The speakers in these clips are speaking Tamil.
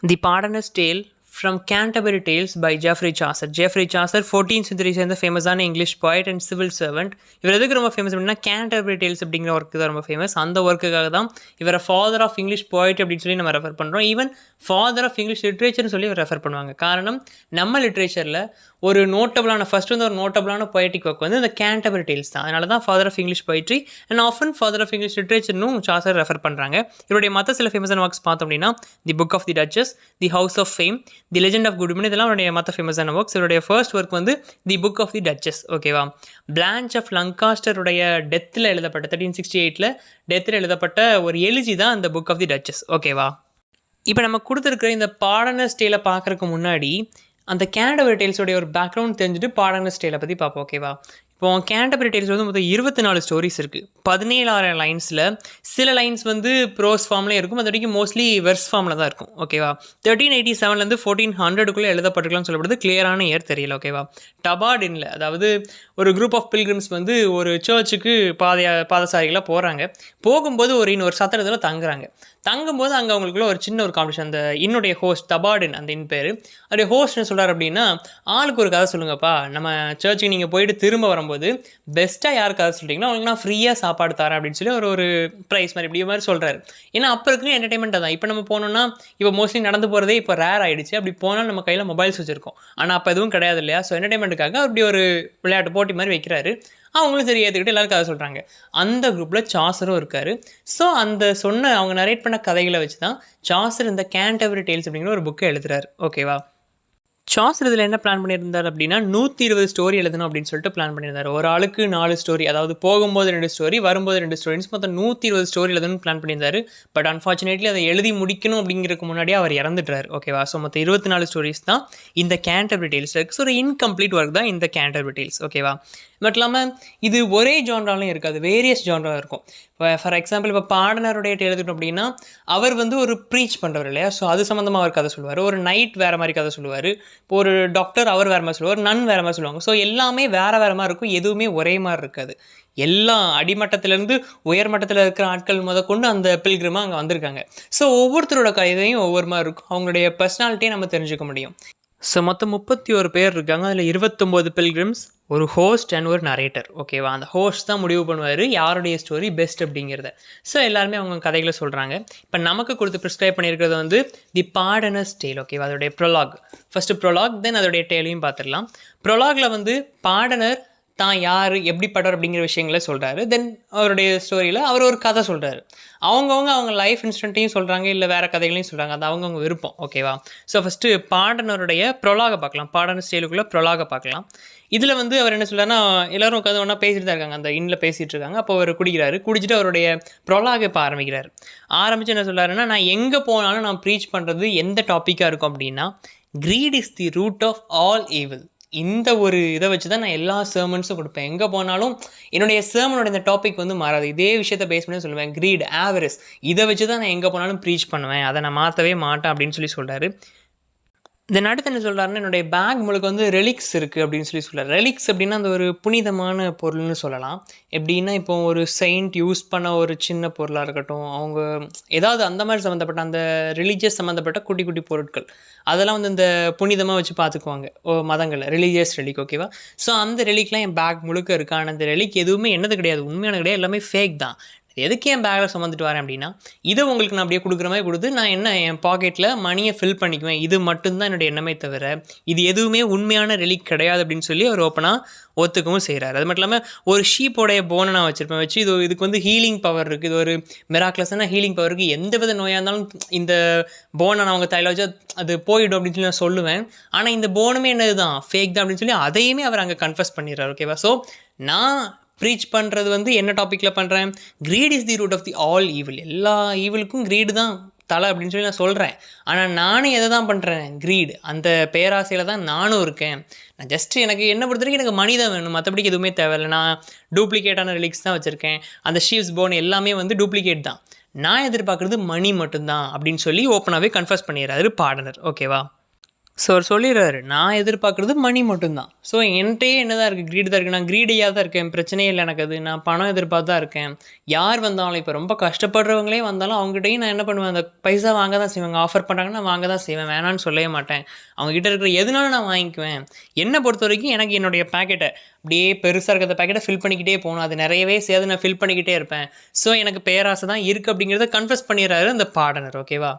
The partners tale from Canterbury tales by Geoffrey Chaucer. Geoffrey Chaucer 14th century சேர்ந்த ஃபேமஸான English poet and civil servant. இவர் எதுக்கு ரொம்ப ஃபேமஸ் அப்படின்னா கேண்டர்பரி டேல்ஸ் அப்படிங்கிற ஒர்க்கு தான் ரொம்ப ஃபேமஸ். அந்த ஒர்க்குக்காக தான் இவரை ஃபாதர் ஆஃப் இங்கிலீஷ் பாய்ட் அப்படின்னு சொல்லி நம்ம ரெஃபர் பண்ணுறோம். ஈவன் ஃபாதர் ஆஃப் இங்கிலீஷ் லிட்ரேச்சர்னு சொல்லி ரெஃபர் பண்ணுவாங்க. காரணம், நம்ம லிட்ரேச்சரில் ஒரு நோட்டபிளான ஒரு நோட்டபிளான பொயட்டிக் ஒர்க் வந்து இந்த கேண்டர்பரி டேல்ஸ் தான். அதனால தான் father of English poetry and often father of English லிட்ரேச்சர்னும் சாசர் ரெஃபர் பண்ணுறாங்க. இவருடைய மற்ற சில ஃபேமஸான ஒர்க்ஸ் பார்த்தோம் அப்படின்னா the book of the duchess, the house of fame, the legend of good women, இதெல்லாம் அவருடைய மற்ற ஃபேமஸான ஒர்க்ஸ். இவருடைய ஃபர்ஸ்ட் ஒர்க் வந்து the book of the duchess. ஓகேவா, பிளான்ச் ஆஃப் லங்காஸ்டருடைய டெத்தில் எழுதப்பட்ட 1368 டெத்தில் எழுதப்பட்ட ஒரு எழுச்சி தான் இந்த புக் ஆஃப் தி டச்சஸ். ஓகேவா, இப்போ நம்ம கொடுத்துருக்குற இந்த பார்டனர்ஸ் டேலை பார்க்குறதுக்கு முன்னாடி அந்த கேண்டர்பரி டேல்ஸோடைய ஒரு பேக்ரவுண்ட் தெரிஞ்சுட்டு பார்டனர்ஸ் டேலை பற்றி பார்ப்போம். ஓகேவா, இப்போ கேண்டர்பரி டேல்ஸ் வந்து மொத்தம் 24 ஸ்டோரிஸ் இருக்குது. 17 லைன்ஸில் சில லைன்ஸ் வந்து ப்ரோஸ் ஃபார்ம்லேயே இருக்கும், அது வரைக்கும் மோஸ்ட்லி வெர்ஸ் ஃபார்மில் தான் இருக்கும். ஓகேவா, 1387 1400 எழுதப்பட்டிருக்கலாம்னு சொல்லப்படுது. கிளியரான இயர் தெரியல. ஓகேவா, டபார்டினில், அதாவது ஒரு குரூப் ஆஃப் பில்கிரிம்ஸ் வந்து ஒரு சர்ச்சுக்கு பாதசாரிகளாக போகிறாங்க. போகும்போது இன்னொரு சத்திரத்தில் தங்கும்போது அங்கே அவங்களுக்குள்ள ஒரு சின்ன ஒரு காம்படிஷன். அந்த இன்னுடைய ஹோஸ்ட் தபார்டின், அந்த இன் பேர், அதோடைய ஹோஸ்ட் என்ன சொல்கிறார் அப்படின்னா, ஆளுக்கு ஒரு கதை சொல்லுங்கப்பா, நம்ம சர்ச்சுக்கு நீங்கள் போயிட்டு திரும்ப வரும்போது பெஸ்ட்டாக யார் கதை சொல்லிட்டீங்கன்னா அவங்களுக்கு நான் ஃப்ரீயாக சாப்பாடு தரேன் அப்படின்னு சொல்லி ஒரு ப்ரைஸ் மாதிரி சொல்கிறாரு. ஏன்னா அப்போ இருக்கிற என்டர்டைன்மெண்ட் தான். இப்போ நம்ம போனோம்னா இப்போ மோஸ்ட்லி நடந்து போகிறதே இப்போ ரேர் ஆகிடுச்சு. அப்படி போனால் நம்ம கையில் மொபைல்ஸ் வச்சுருக்கோம், ஆனால் அப்போ எதுவும் கிடையாது இல்லையா. ஸோ என்டர்டைன்மெண்ட்டுக்காக அப்படி ஒரு விளையாட்டு போட்டி மாதிரி வைக்கிறாரு. அவங்களும் சரி ஏற்றுக்கிட்டு எல்லாரும் கதை சொல்கிறாங்க. அந்த குரூப்பில் சாசரும் இருக்கார். ஸோ அந்த அவங்க நரேட் பண்ண கதைகளை வச்சு தான் சாசர் இந்த கேண்டர்பரி டேல்ஸ் அப்படிங்கிற ஒரு புக்கை எழுதுறாரு. ஓகேவா, சாசர் இதில் என்ன பிளான் பண்ணியிருந்தார் அப்படின்னா 120 ஸ்டோரி எழுதணும் அப்படின்னு சொல்லிட்டு பிளான் பண்ணியிருந்தார். ஒரு ஆளுக்கு 4 ஸ்டோரி, அதாவது போகும்போது 2 ஸ்டோரி, வரும்போது 2 ஸ்டோரிஸ், மொத்தம் 120 ஸ்டோரி எழுதணும்னு பிளான் பண்ணியிருந்தார். பட் அன்ஃபார்ச்சுனேட்லி அதை எழுதி முடிக்கணும் அப்படிங்கிறதுக்கு முன்னாடியே அவர் இறந்துட்டார். ஓகேவா, ஸோ மொத்தம் 24 ஸ்டோரிஸ் தான் இந்த கேண்டர்பரி டேல்ஸ் இருக்குது. ஸோ ஒரு இன்கம்ப்ளீட் ஒர்க் தான் இந்த கேண்டர்பரி டேல்ஸ். ஓகேவா, பட் இல்லாமல் இது ஒரே ஜான்ராலையும் இருக்காது, வேரியஸ் ஜான்ரா இருக்கும். இப்போ ஃபார் எக்ஸாம்பிள் இப்போ பார்டனருடைய எழுதிட்டோம் அப்படின்னா அவர் வந்து ஒரு ப்ரீச் பண்ணுறவர் இல்லையா. ஸோ அது சம்மந்தமாக அவர் கதை சொல்லுவார். ஒரு நைட் வேறு மாதிரி கதை சொல்லுவார். இப்போ ஒரு டாக்டர் அவர் வேறு மாதிரி சொல்லுவார், நன் வேறு மாதிரி சொல்லுவாங்க. ஸோ எல்லாமே வேறு மாதிரி இருக்கும், எதுவுமே ஒரே மாதிரி இருக்காது. எல்லா அடிமட்டத்திலேருந்து உயர்மட்டத்தில் இருக்கிற ஆட்கள் கொண்டு அந்த பில்கிரிமாக அங்கே வந்திருக்காங்க. ஸோ ஒவ்வொருத்தரோட கதையும் ஒவ்வொரு மாதிரி இருக்கும். அவங்களுடைய பர்சனாலிட்டியை நம்ம தெரிஞ்சுக்க முடியும். ஸோ மொத்தம் 31 பேர் இருக்காங்க. அதில் 29 பில்கிரிம்ஸ், ஒரு ஹோஸ்ட் அண்ட் ஒரு நரேட்டர். ஓகேவா, அந்த ஹோஸ்ட் தான் முடிவு பண்ணுவார் யாருடைய ஸ்டோரி பெஸ்ட் அப்படிங்கிறத. ஸோ எல்லாருமே அவங்க கதைகளை சொல்கிறாங்க. இப்போ நமக்கு கொடுத்து ப்ரிஸ்கிரைப் பண்ணியிருக்கிறது வந்து தி பார்டனர்ஸ் டேல். ஓகேவா, அதோடைய ப்ரொலாக், ஃபஸ்ட்டு ப்ரொலாக், தென் அதோடைய டேலையும் பார்த்துடலாம். ப்ரொலாகில் வந்து பார்டனர் தான் யார், எப்படிப்பட்டவர் அப்படிங்கிற விஷயங்கள சொல்கிறாரு. தென் அவருடைய ஸ்டோரியில் அவர் ஒரு கதை சொல்கிறாரு. அவங்க லைஃப் இன்சிடென்ட்டையும் சொல்கிறாங்க, இல்லை வேறு கதைகளையும் சொல்கிறாங்க. அது அவங்கவுங்க விருப்பம். ஓகேவா, ஸோ ஃபஸ்ட்டு பார்டனருடைய ப்ரொலாகை பார்க்கலாம். பார்டனர் ஸ்டைலுக்குள்ளே ப்ரொலாகை பார்க்கலாம். இதில் வந்து அவர் என்ன சொல்கிறாருன்னா, எல்லோரும் உட்காந்து ஒன்றா பேசிட்டு தான் இருக்காங்க, அந்த இன்னில் பேசிகிட்டு இருக்காங்க. அப்போ அவர் குடிச்சிட்டு அவருடைய ப்ரொலாகை இப்போ ஆரம்பித்து என்ன சொல்கிறாருன்னா, நான் எங்கே போனாலும் நான் ப்ரீச் பண்ணுறது எந்த டாப்பிக்காக இருக்கும் அப்படின்னா, greed is the root of all evil. இந்த ஒரு இதை வச்சு தான் நான் எல்லா சர்மன்ஸும் கொடுப்பேன். எங்கே போனாலும் என்னுடைய சர்மனோட இந்த டாபிக் வந்து மாறாது. இதே விஷயத்தை பேஸ் பண்ணி சொல்லுவேன். கிரீட், ஆவரஸ், இதை வச்சு தான் நான் எங்கே போனாலும் ப்ரீச் பண்ணுவேன், அதை நான் மாற்றவே மாட்டேன் அப்படின்னு சொல்லி சொல்கிறாரு. தென் அடுத்து என்ன சொல்கிறாருன்னா, என்னுடைய பேக் முழுக்க வந்து ரெலிக்ஸ் இருக்குது அப்படின்னு சொல்லி சொல்கிறார். ரெலிக்ஸ் அப்படின்னா அந்த ஒரு புனிதமான பொருள்னு சொல்லலாம். எப்படின்னா இப்போ ஒரு செயின்ட் யூஸ் பண்ண ஒரு சின்ன பொருளாக இருக்கட்டும், அவங்க ஏதாவது அந்த மாதிரி சம்மந்தப்பட்ட அந்த ரிலீஜியஸ் சம்மந்தப்பட்ட குட்டி குட்டி பொருட்கள், அதெல்லாம் வந்து இந்த புனிதமாக வச்சு பார்த்துக்குவாங்க மதங்களில், ரிலீஜியஸ் ரெலிக். ஓகேவா, ஸோ அந்த ரெலிக்லாம் என் பேக் முழுக்க இருக்குது. ஆனால் அந்த ரெலிக் எதுவுமே என்னது கிடையாது, உண்மையான கிடையாது, எல்லாமே ஃபேக் தான். எதுக்கு என் பேக்கில் சுமந்துட்டு வரேன் அப்படின்னா, இதை உங்களுக்கு நான் அப்படியே கொடுக்குற மாதிரி கொடுத்து நான் என் பாக்கெட்டில் மணியை ஃபில் பண்ணிக்குவேன். இது மட்டும்தான் என்னுடைய எண்ணமே தவிர இது எதுவுமே உண்மையான ரெலிக் கிடையாது அப்படின்னு சொல்லி அவர் ஓப்பனாக ஒத்துக்கவும் செய்கிறார். அது மட்டும் இல்லாமல் ஒரு ஷீப்போடைய போனை நான் வச்சுருப்பேன், வச்சு இதுக்கு வந்து ஹீலிங் பவர் இருக்குது, இது ஒரு மிராக்லஸான ஹீலிங் பவர் இருக்குது, எந்த வித நோயாக இருந்தாலும் இந்த போனை நான் அவங்க தலையில் வச்சு அது போயிடும் அப்படின்னு சொல்லி நான் சொல்லுவேன். ஆனால் இந்த போனுமே என்னது தான், ஃபேக் தான் அப்படின்னு சொல்லி அதையுமே அவர் அங்கே கன்ஃபஸ் பண்ணிடுறார். ஓகேவா, ஸோ நான் ப்ரீச் பண்ணுறது வந்து என்ன டாப்பிக்கில் பண்ணுறேன், greed is the root of the all evil. எல்லா ஈவிலுக்கும் கிரீடு தான் தலை அப்படின்னு சொல்லி நான் சொல்கிறேன். ஆனால் நானும் எதை தான் பண்ணுறேன், கிரீட், அந்த பேராசையில் தான் நானும் இருக்கேன். நான் ஜஸ்ட்டு எனக்கு என்ன பொறுத்த வரைக்கும் எனக்கு மணி தான் வேணும், மற்றபடிக்கு எதுவுமே தேவையில்லை. நான் டூப்ளிகேட்டான ரிலிக்ஸ் தான் வச்சுருக்கேன். அந்த ஷீவ்ஸ் போன் எல்லாமே வந்து டூப்ளிகேட் தான். நான் எதிர்பார்க்குறது மணி மட்டும்தான் அப்படின்னு சொல்லி ஓப்பனாகவே கன்ஃபஸ் பண்ணிடுறாரு பார்டனர். ஓகேவா, ஸோ அவர் சொல்லிடுறாரு, நான் எதிர்பார்க்குறது மணி மட்டும்தான். ஸோ என்கிட்டயே என்ன தான் இருக்குது, க்ரீடு தான் இருக்குது. நான் க்ரீடியாக தான் இருக்கேன், பிரச்சனையே இல்லை எனக்கு அது. நான் பணம் எதிர்பார்த்து தான் இருக்கேன். யார் வந்தாலும் இப்போ ரொம்ப கஷ்டப்படுறவங்களே வந்தாலும் அவங்ககிட்டயும் நான் என்ன பண்ணுவேன், அந்த பைசா வாங்க தான் செய்வேன். ஆஃபர் பண்ணுறாங்கன்னா நான் வாங்க தான் செய்வேன், வேணான்னு சொல்லவே மாட்டேன். அவங்ககிட்ட இருக்கிற எதுனாலும் நான் வாங்கிக்குவேன். என்னை பொறுத்த வரைக்கும் எனக்கு என்னுடைய பேக்கெட்டை அப்படியே பெருசாக இருக்கிற பேக்கெட்டை ஃபில் பண்ணிக்கிட்டே போகணும். அது நிறையவே சேர்த்து நான் ஃபில் பண்ணிக்கிட்டே இருப்பேன். ஸோ எனக்கு பேராசை தான் இருக்குது அப்படிங்கிறத கன்ஃபஸ் பண்ணிடுறாரு அந்த பாடனர். ஓகேவா?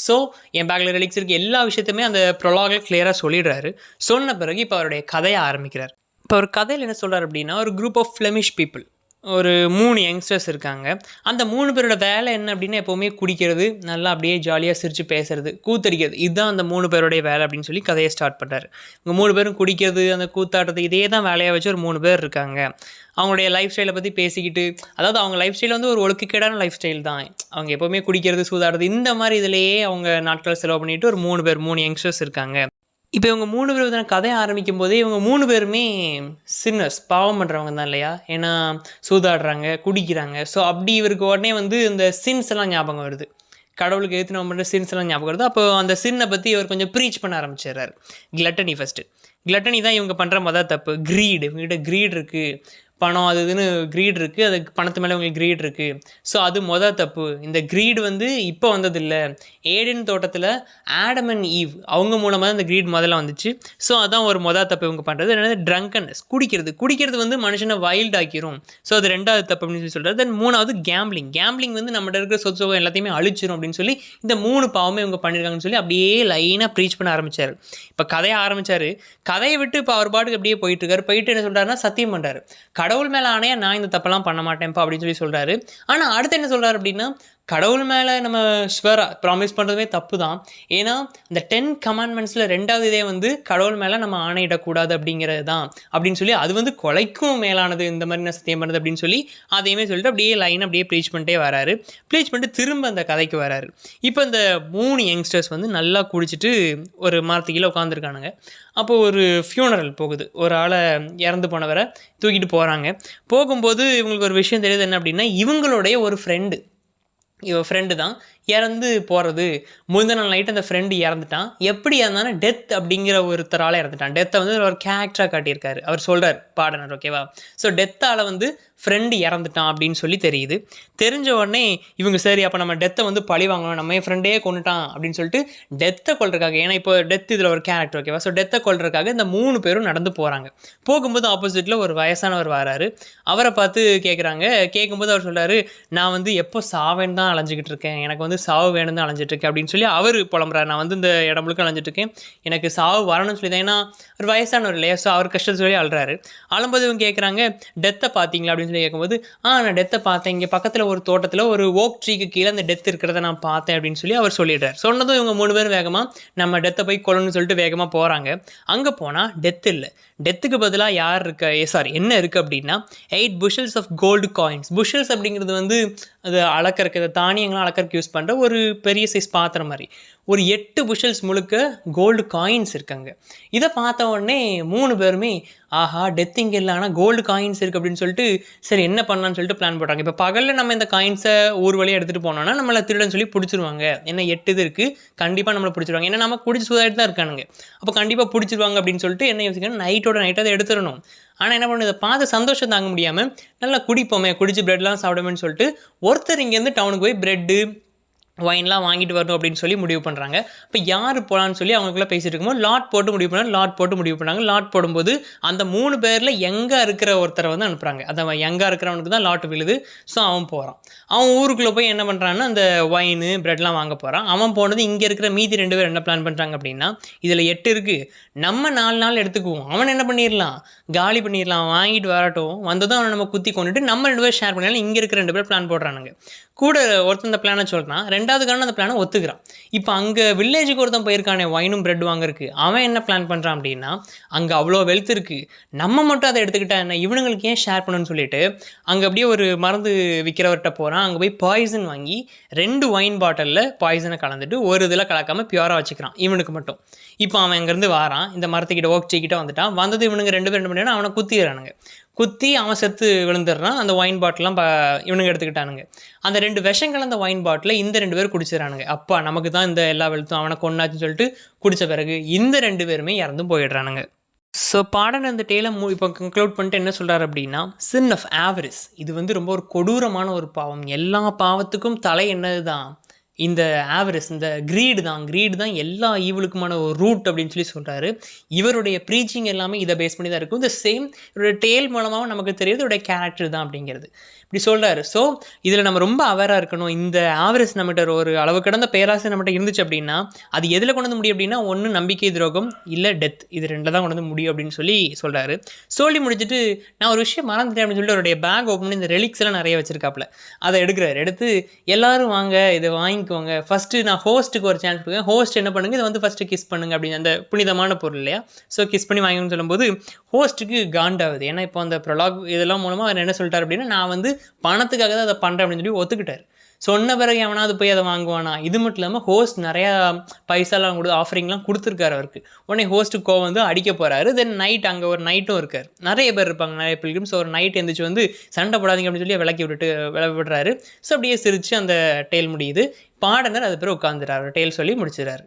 ஸோ என் பேக்கில் ரிலிக்ஸ் இருக்குது எல்லா விஷயத்தையுமே அந்த ப்ரொலாகில் கிளியராக சொல்லிடுறாரு. சொன்ன பிறகு இப்போ அவருடைய கதையை ஆரம்பிக்கிறார். இப்போ ஒரு கதையில் என்ன சொல்கிறார் அப்படின்னா, ஒரு குரூப் ஆஃப் ஃப்ளெமிஷ் பீப்புள், ஒரு 3 யங்ஸ்டர்ஸ் இருக்காங்க. அந்த 3 பேரோட வேலை என்ன அப்படின்னா, எப்போவுமே குடிக்கிறது, நல்லா அப்படியே ஜாலியாக சிரித்து பேசுறது, கூத்தடிக்கிறது. இதுதான் அந்த 3 பேருடைய வேலை அப்படின்னு சொல்லி கதையை ஸ்டார்ட் பண்ணுறாரு. இவங்க 3 பேரும் குடிக்கிறது, அந்த கூத்தாடுறது, இதே தான் வேலையாக வச்சு ஒரு 3 பேர் இருக்காங்க. அவங்களுடைய லைஃப் ஸ்டைலை பற்றி பேசிக்கிட்டு, அதாவது அவங்க லைஃப் ஸ்டைல் வந்து ஒரு ஒழுக்கக்கேடான லைஃப் ஸ்டைல் தான். அவங்க எப்போவுமே குடிக்கிறது, சூதாடுறது, இந்த மாதிரி இதிலேயே அவங்க நாட்கள் செலவு பண்ணிட்டு ஒரு 3 யங்ஸ்டர்ஸ் இருக்காங்க. இப்போ இவங்க 3 பேர் வந்து கதையை ஆரம்பிக்கும் போதே இவங்க 3 பேருமே சின்னர்ஸ், பாவம் பண்ணுறவங்க தான் இல்லையா? ஏன்னா சூதாடுறாங்க, குடிக்கிறாங்க. ஸோ அப்படி இவருக்கு உடனே வந்து இந்த சின்ஸ் எல்லாம் ஞாபகம் வருது. கடவுளுக்கு எதிர்த்து நம்ம பண்ணுற சின்ஸ் எல்லாம் ஞாபகம் வருது. அப்போ அந்த சின்னை பற்றி இவர் கொஞ்சம் ப்ரீச் பண்ண ஆரம்பிச்சிடுறாரு. Gluttony first. கிளட்டனி தான் இவங்க பண்ணுற மொதல் தப்பு. க்ரீடு, இவங்ககிட்ட க்ரீட் இருக்குது, பணம் அது இதுன்னு க்ரீட் இருக்குது, அது பணத்து மேலே உங்களுக்கு க்ரீட் இருக்குது. ஸோ அது மொதல் தப்பு. இந்த க்ரீடு வந்து இப்போ வந்ததில்லை. ஏடென் தோட்டத்தில் ஆடம் அண்ட் ஈவ் அவங்க மூலமாக தான் இந்த க்ரீட் முதல்ல வந்துச்சு. ஸோ அதான் ஒரு மொதல் தப்பு இவங்க பண்ணுறது. என்னது, ட்ரங்கன்னஸ், குடிக்கிறது வந்து மனுஷனை வைல்ட் ஆக்கிரும். ஸோ அது 2வது தப்பு அப்படின்னு சொல்லி சொல்கிறார். தென் 3வது கேம்பிளிங் வந்து நம்மகிட்ட இருக்கிற சொத்து சுகம் எல்லாத்தையுமே அழிச்சிரும் அப்படின்னு சொல்லி இந்த 3 பாவமே இவங்க பண்ணியிருக்காங்கன்னு சொல்லி அப்படியே லைனாக ப்ரீச் பண்ண ஆரம்பித்தார். இப்போ கதையை ஆரம்பித்தார். கதையை விட்டு இப்போ அவர் பாட்டுக்கு அப்படியே போயிட்டுருக்காரு. போயிட்டு என்ன சொல்கிறாருன்னா, சத்தியம் பண்ணுறாரு. கடவுள் மேலே ஆணையா நான் இந்த தப்பெல்லாம் பண்ண மாட்டேன்ப்பா அப்படின்னு சொல்லி சொல்கிறாரு. ஆனால் அடுத்து என்ன சொல்கிறார் அப்படின்னா, கடவுள் மேலே நம்ம ஷுவராக ப்ராமிஸ் பண்ணுறதுமே தப்பு தான். ஏன்னா இந்த 10 கமாண்ட்மெண்ட்ஸில் 2வது இதே வந்து கடவுள் மேலே நம்ம ஆணையிடக்கூடாது அப்படிங்கிறது தான் அப்படின்னு சொல்லி, அது வந்து கொலைக்கும் மேலானது இந்த மாதிரி நான் சத்தியம் பண்ணுறது அப்படின்னு சொல்லி அதையுமே சொல்லிட்டு அப்படியே லைன் அப்படியே ப்ரீச் பண்ணிட்டே வராரு. ப்ரீச் பண்ணிட்டு திரும்ப அந்த கதைக்கு வராரு. இப்போ இந்த 3 யங்ஸ்டர்ஸ் வந்து நல்லா குடிச்சிட்டு ஒரு மரத்து கீழே உட்காந்துருக்கானுங்க. அப்போது ஒரு ஃபியூனரல் போகுது. ஒரு ஆளை இறந்து போனவரை தூக்கிட்டு போகிறாங்க. போகும்போது இவங்களுக்கு ஒரு விஷயம் தெரியுது. என்ன அப்படின்னா, இவங்களுடைய ஒரு ஃப்ரெண்டு தான் இறந்து போகிறது. முந்தின நாள் நைட்டு அந்த ஃப்ரெண்டு இறந்துட்டான். எப்படி இருந்தாலும் டெத் அப்படிங்கிற ஒருத்தரால் இறந்துட்டான். டெத்தை வந்து ஒரு கேரக்டராக காட்டியிருக்காரு. அவர் சொல்கிறார் பாடனர். ஓகேவா? ஸோ டெத்தால் வந்து ஃப்ரெண்டு இறந்துட்டான் அப்படின்னு சொல்லி தெரியுது. தெரிஞ்ச உடனே இவங்க சரி அப்போ நம்ம டெத்தை வந்து பழி வாங்கணும், நம்ம என் ஃப்ரெண்டே கொண்டுட்டான் அப்படின்னு சொல்லிட்டு டெத்தை கொள்றதுக்காக, ஏன்னா இப்போ டெத் இதில் ஒரு கேரக்டர். ஓகேவா? ஸோ டெத்தை கொள்றதுக்காக இந்த 3 பேரும் நடந்து போகிறாங்க. போகும்போது ஆப்போசிட்டில் ஒரு வயசானவர் வராரு. அவரை பார்த்து கேட்குறாங்க. கேட்கும்போது அவர் சொல்கிறாரு, நான் வந்து எப்போ சாவேன்னு தான் அலைஞ்சிக்கிட்டு இருக்கேன், எனக்கு வந்து சாவு வேணும் தான் அலைஞ்சிட்ருக்கேன் அப்படின்னு சொல்லி அவர் புலம்புறாரு. நான் வந்து இந்த இடம் முழுக்க அலைஞ்சிட்ருக்கேன், எனக்கு சாவு வரணும்னு சொல்லி தான். ஏன்னா ஒரு வயசானவர் இல்லையா? ஸோ அவர் கஷ்டத்தை சொல்லி அழுறாரு. அழும்போது இவங்க கேட்குறாங்க, டெத்தை பார்த்தீங்களா அப்படின்னு சொல்லி கேட்கும்போது, நான் டெத்தை பார்த்தேன், இங்கே பக்கத்தில் ஒரு தோட்டத்தில் ஒரு ஓக் ட்ரீக்கு கீழே அந்த டெத் இருக்கிறத நான் பார்த்தேன் அப்படின்னு சொல்லி அவர் சொல்லிடுறார். சொன்னதும் இவங்க 3 பேரும் வேகமாக நம்ம டெத்தை போய் கொள்ளணும்னு சொல்லிட்டு வேகமாக போகிறாங்க. அங்கே போனால் டெத் இல்லை. டெத்துக்கு பதிலாக யார் இருக்கா, என்ன இருக்குது அப்படின்னா 8 bushels ஆஃப் கோல்டு காயின்ஸ். புஷல்ஸ் அப்படிங்கிறது வந்து அது அளக்கறக்கு, தானியங்களாம் அளக்கறக்கு யூஸ் பண்ணுற ஒரு பெரிய சைஸ் பாத்திரம் மாதிரி. ஒரு 8 புஷல்ஸ் முழுக்க கோல்டு காயின்ஸ் இருக்காங்க. இதை பார்த்த உடனே 3 பேருமே ஆஹா டெத் இங்கே இல்லை, ஆனால் கோல்டு காயின்ஸ் இருக்குது அப்படின்னு சொல்லிட்டு சரி என்ன பண்ணலான்னு சொல்லிட்டு பிளான் போட்டாங்க. இப்போ பகலில் நம்ம இந்த காயின்ஸை ஊர் வழியாக எடுத்துகிட்டு போனோம்னா நம்மளை திருடன்னு சொல்லி பிடிச்சிருவாங்க. ஏன்னா 8 இது இருக்குது, கண்டிப்பாக நம்மளை பிடிச்சிருவாங்க. ஏன்னா நம்ம குடிச்சு சூதாடிட்டு தான் இருக்கானுங்க. அப்போ கண்டிப்பாக பிடிச்சிருவாங்க அப்படின்னு சொல்லிட்டு என்ன யோசிக்கணும், நைட்டோட நைட்டாக அதை எடுத்துடணும். ஆனால் என்ன பண்ணுது, பார்த்து சந்தோஷம் தாங்க முடியாமல் நல்லா குடிப்போமே, குடிச்சு ப்ரெட்லாம் சாப்பிடுமேன்னு சொல்லிட்டு ஒருத்தர் இங்கேருந்து டவுனுக்கு போய் ப்ரெட்டு ஒயின்லாம் வாங்கிட்டு வரணும் அப்படின்னு சொல்லி முடிவு பண்ணுறாங்க. இப்போ யார் போகலான்னு சொல்லி அவங்களுக்குள்ள பேசிட்டு இருக்கும்போது லாட் போட்டு முடிவு பண்ணாங்க. லாட் போடும்போது அந்த 3 பேரில் எங்கே இருக்கிற ஒருத்தரை வந்து அனுப்புகிறாங்க. அந்த எங்கே இருக்கிறவனுக்கு தான் லாட் விழுது. ஸோ அவன் போகிறான். அவன் ஊருக்குள்ளே போய் என்ன பண்ணுறான்னா அந்த ஒயின் ப்ரெட்லாம் வாங்க போகிறான். அவன் போனது இங்கே இருக்கிற மீதி 2 பேர் என்ன பிளான் பண்ணுறாங்க அப்படின்னா, இதில் 8 இருக்குது, நம்ம 4 நாள் எடுத்துக்குவோம், அவன் என்ன பண்ணிடலாம், காலி பண்ணிடலாம், வாங்கிட்டு வரட்டும், வந்ததும் அவனை நம்ம குத்தி கொண்டுட்டு நம்ம 2 பேர் ஷேர் பண்ணிடலாம். இங்கே இருக்கிற 2 பேர் பிளான் போடுறானுங்க. கூட ஒருத்தன் இந்த பிளானை சொல்கிறான், 2வது காரணம் அந்த பிளானை ஒத்துக்கிறான். இப்போ அங்கே வில்லேஜுக்கு ஒருத்தன் போயிருக்கானே ஒயினும் ப்ரெட் வாங்கறதுக்கு, அவன் என்ன பிளான் பண்ணுறான் அப்படின்னா, அங்கே அவ்வளோ வெல்த் இருக்குது, நம்ம மட்டும் அதை எடுத்துக்கிட்டா என்ன, இவனுங்களுக்கு ஏன் ஷேர் பண்ணணும்னு சொல்லிட்டு அங்கே அப்படியே ஒரு மருந்து விற்கிறவர்கிட்ட போகிறான். அங்கே போய் பாய்சன் வாங்கி 2 ஒயின் பாட்டிலில் பாய்சனை கலந்துட்டு ஒரு இதில் கலக்காமல் பியூராக வச்சுக்கிறான் இவனுக்கு மட்டும். இப்போ அவன் அங்கேருந்து வாரான், இந்த மரத்துக்கிட்ட ஓக் ட்ரீக்கிட்ட வந்துட்டான். வந்தது இவனுங்க 2 பேர் என்ன பண்ணினா அவனை குத்திடுறானுங்க. குத்தி அவன் செத்து விழுந்துடுறான். அந்த ஒயின் பாட்டிலாம் இவனுங்க எடுத்துக்கிட்டானுங்க. அந்த 2 விஷங்கள் அந்த ஒயின் பாட்டில் இந்த 2 பேர் குடிச்சிடறானுங்க. அப்பா நமக்கு தான் இந்த எல்லா வெளுத்தும், அவனை கொன்னாச்சுன்னு சொல்லிட்டு குடித்த பிறகு இந்த 2 பேருமே இறந்தும் போயிடுறானுங்க. ஸோ பாடன் அந்த டேலை இப்போ கன்க்ளூட் பண்ணிட்டு என்ன சொல்கிறார் அப்படின்னா, சின் ஆஃப் ஆவரிஸ் இது வந்து ரொம்ப ஒரு கொடூரமான ஒரு பாவம். எல்லா பாவத்துக்கும் தலை என்னது தான், இந்த ஆவரிஸ், இந்த கிரீடு தான் எல்லா ஈவலுக்குமான ஒரு ரூட் அப்படின்னு சொல்கிறாரு. இவருடைய ப்ரீச்சிங் எல்லாமே இதை பேஸ் பண்ணி தான் இருக்கும். இந்த சேம் இவருடைய டேல் மூலமாக நமக்கு தெரியுது இவருடைய கேரக்டர் தான் அப்படிங்கிறது இப்படி சொல்கிறாரு. ஸோ இதில் நம்ம ரொம்ப அவேராக இருக்கணும். இந்த ஆவரிஸ் நம்மகிட்ட ஒரு அளவு கடந்த பேராசை நம்மகிட்ட இருந்துச்சு அப்படின்னா அது எதில் கொண்டு வந்து முடியும் அப்படின்னா, ஒன்று நம்பிக்கை துரோகம், இல்லை டெத். இது 2 தான் கொண்டு வந்து முடியும் அப்படின்னு சொல்கிறாரு. சொல்லி முடிச்சுட்டு நான் ஒரு விஷயம் மறந்துட்டேன் அப்படின்னு சொல்லிட்டு அவருடைய பேக் ஓப்பன் பண்ணி இந்த ரெலிக்ஸ் எல்லாம் நிறைய வச்சிருக்காப்புல அதை எடுக்கிறாரு. எடுத்து எல்லாரும் வாங்க இதை வாங்கிக்கோங்க, ஃபஸ்ட்டு நான் ஹோஸ்ட்டுக்கு ஒரு சான்ஸ் கொடுங்க, ஹோஸ்ட் என்ன பண்ணுங்க இதை வந்து ஃபஸ்ட்டு கிஸ் பண்ணுங்க அப்படின்னு, அந்த புனிதமான பொருள் இல்லையா. ஸோ கிஸ் பண்ணி வாங்கணும்னு சொல்லும்போது ஹோஸ்ட்டுக்கு காண்டாகுது. ஏன்னா இப்போ அந்த ப்ரொலாக் இதெல்லாம் மூலமாக அவர் என்ன சொல்லிட்டார் அப்படின்னா, நான் வந்து பணத்துக்காக தான் அதை பண்ணுறேன் அப்படின்னு சொல்லி ஒத்துக்கிட்டார். சொன்ன பிறகு எவனாவது போய் அதை வாங்குவானா. இது மட்டும் இல்லாமல் ஹோஸ்ட் நிறையா பைசாலாம் ஆஃபரிங்லாம் கொடுத்துருக்காரு அவருக்கு. உடனே ஹோஸ்ட்டுக்கு கோவம் வந்து அடிக்க போகிறாரு. தென் நைட் அங்கே ஒரு நைட்டும் இருக்கார். நிறைய பேர் இருப்பாங்க, நிறைய பில்கிரிம்ஸ். ஒரு நைட் எழுந்திரிச்சு வந்து சண்டை போடாதீங்க அப்படின்னு சொல்லி விடுறாரு. ஸோ அப்படியே சிரித்து அந்த டேல் முடியுது. பாடனர் அது பேர் உட்காந்துறாரு, டேல் சொல்லி முடிச்சிடறாரு.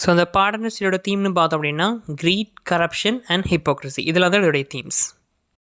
ஸோ அந்த பாடனர் சீரோட தீம்னு பார்த்தோம் அப்படின்னா கிரீட், கரப்ஷன் அண்ட் ஹிப்போக்ரஸி, இதெல்லாம் தான் இதோடைய தீம்ஸ்.